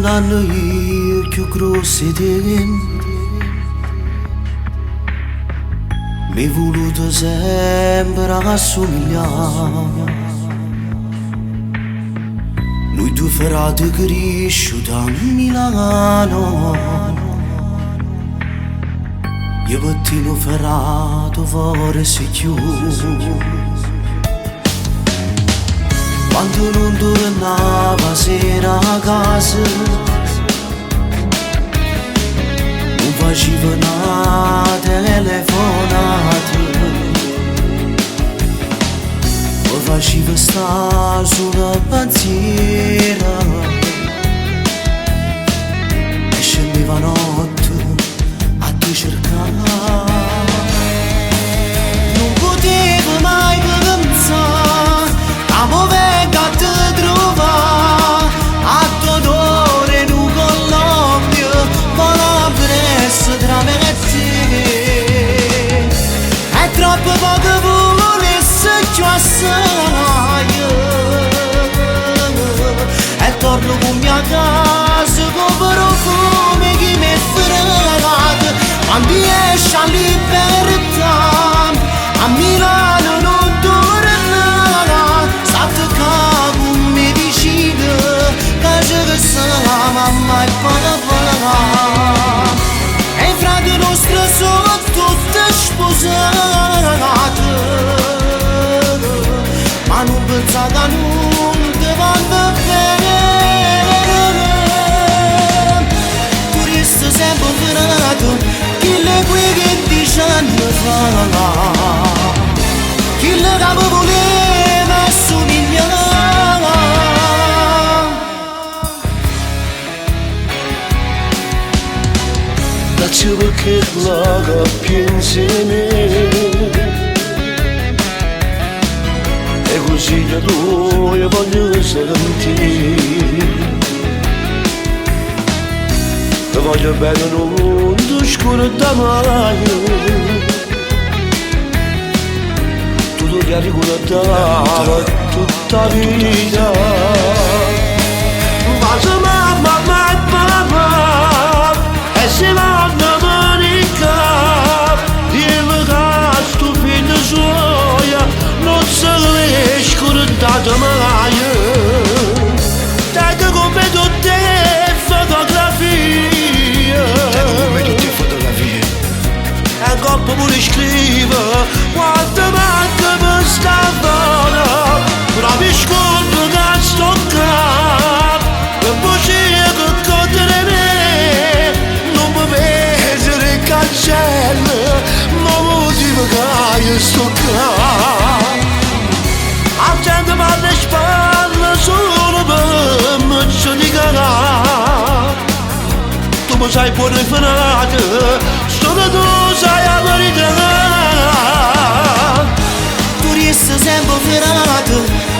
anni più grossi di te. Mi hai voluto sempre assomigliare. Noi due frati cresciuti a Milano. Io pettino ferrato fuori si chiude. Quando non tornava sera a casa, non facevo una telefonata, mi facevo stare sulla bandiera e scendeva notte a te cercare. Non potevo mai pensare a venga a te trovare, a tuo odore in un colloquio, ma la pressa tra me e te. È troppo poco volesse più assai, e torno con mia casa con profume che mi è fregato. Quando esce a libertà, a Milano non torna, state con me vicino, che ci sarà mamma e papà. E i frati nostri sono tutti sposati, ma non pensate a nulla quando bene. Tu resti sempre fregato, chi le qui che 10 anni fa, chi le capo voleva assomigliare. Grazie perché la coppia insieme, e così da tu io voglio sentire. Ti voglio bene, non ti scordare mai, tu devi ricordare tutta la vita. Ma se mamma e papà e se vanno domenica, dillo che sto figlio suo non se le scordate mai. Dai come tutte fotografie, e coppa pure scrive quanto manca per sta buona. Però mi scordo che sto qua, e poi c'è che contro me non mi vedere il cancello, ma motivo che io sto qua. La gente mi alle spalle solo per me giudicare. Tu mi sai buono e fanato, solo tu sai la verità. Tu resti sempre fregato,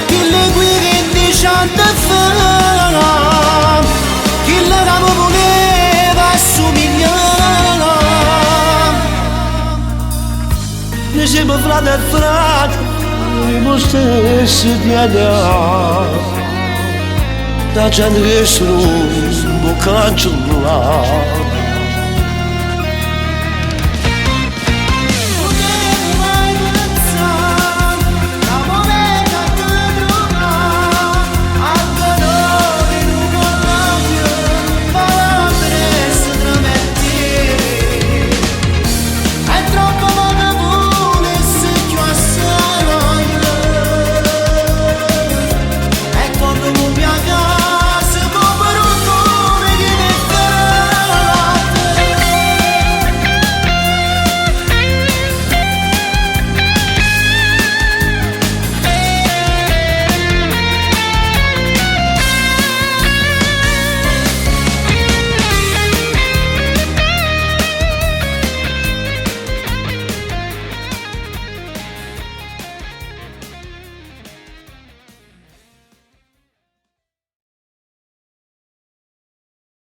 chi le qui che 10 anni fa, chi le capo voleva assomigliare. Ne siamo frate e frate, noi stessi DNA. Da gente che sono un po' cancellata.